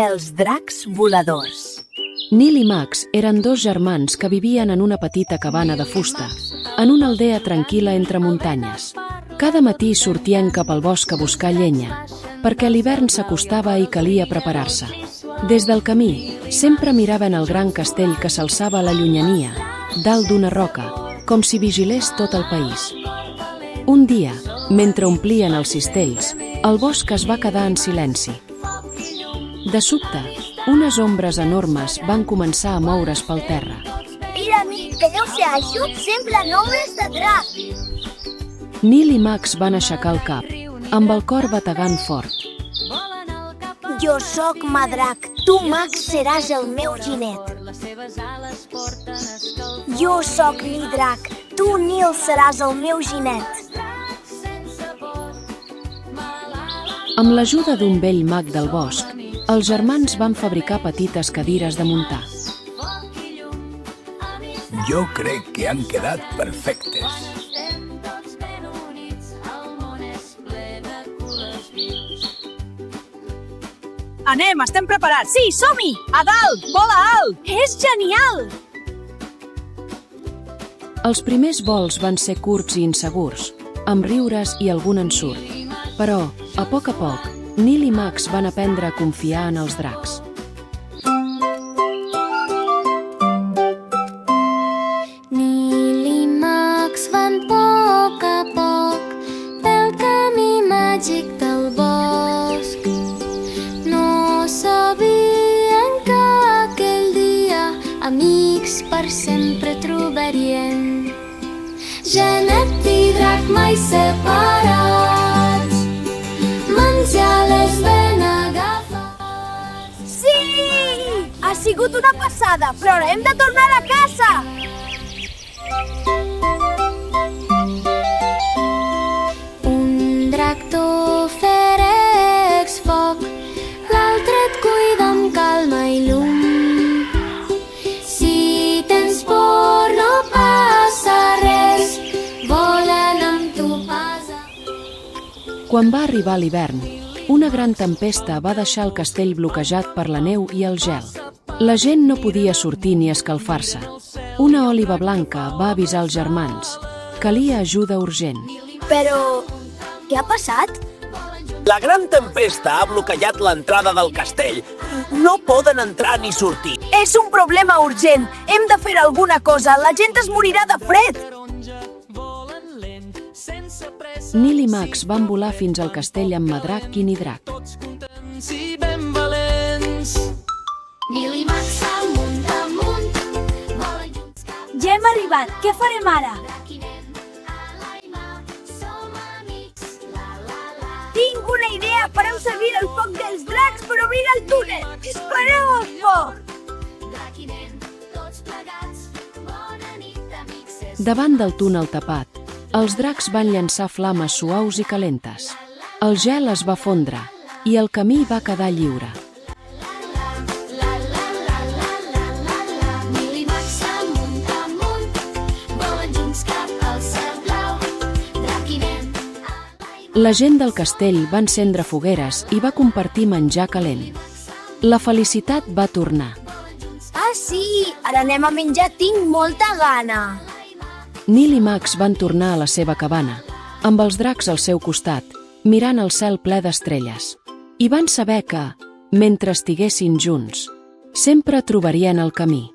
Els dracs voladors. Nil i Max eren dos germans que vivien en una petita cabana de fusta, en una aldea tranquil·la entre muntanyes. Cada matí sortien cap al bosc a buscar llenya, perquè l'hivern s'acostava i calia preparar-se. Des del camí, sempre miraven el gran castell que s'alçava a la llunyania, dalt d'una roca, com si vigilés tot el país. Un dia, mentre omplien els cistells, el bosc es va quedar en silenci. De sobte, unes ombres enormes van començar a moure's pel terra. Mira, amic, que deu ser això? Semblen ombres de drac. Nil i Max van aixecar el cap, amb el cor bategant fort. Jo sóc Madrac, tu, Max, seràs el meu ginet. Jo sóc Nidrac, tu, Nil, seràs el meu ginet. Amb l'ajuda d'un vell mag del bosc, els germans van fabricar petites cadires de muntar. Jo crec que han quedat perfectes. Anem, estem preparats. Sí, som-hi! A dalt! Vola alt! És genial! Els primers vols van ser curts i insegurs, amb riures i algun ensurt. Però, a poc, Nil i Max van aprendre a confiar en els dracs. Nil i Max van poc a poc pel camí màgic del bosc. No sabien que aquell dia amics per sempre trobarien. Genet i drac mai separats, mans i ales ben agafats. Sí! Ha sigut una passada, però ara hem de tornar a casa. Un drac t'ofereix foc, l'altre et cuida amb calma i llum. Si tens por no passa res, volen amb tu pas. Quan va arribar l'hivern, una gran tempesta va deixar el castell bloquejat per la neu i el gel. La gent no podia sortir ni escalfar-se. Una òliba blanca va avisar els germans. Calia ajuda urgent. Però, què ha passat? La gran tempesta ha bloquejat l'entrada del castell. No poden entrar ni sortir. És un problema urgent. Hem de fer alguna cosa. La gent es morirà de fred. Nil i Max van volar fins al castell amb Madrac i Nidrac. Nil i Max amunt, amunt, volen junts cap Ja hem arribat. Què farem ara? som amics, la la la. Tinc una idea. Fareu servir el foc dels dracs per obrir el túnel. Dispareu el foc! Drac i nen, tots plegats, bona nit, amics. Davant del túnel tapat, els dracs van llançar flames suaus i calentes. El gel es va fondre i el camí va quedar lliure. Nil i Max amunt, amunt, volen junts cap al cel blau. Drac i nen, La gent del castell va encendre fogueres i va compartir menjar calent. La felicitat va tornar. Ah, sí! Ara anem a menjar. Tinc molta gana. Nil i Max van tornar a la seva cabana, amb els dracs al seu costat, mirant el cel ple d'estrelles. I van saber que, mentre estiguessin junts, sempre trobarien el camí.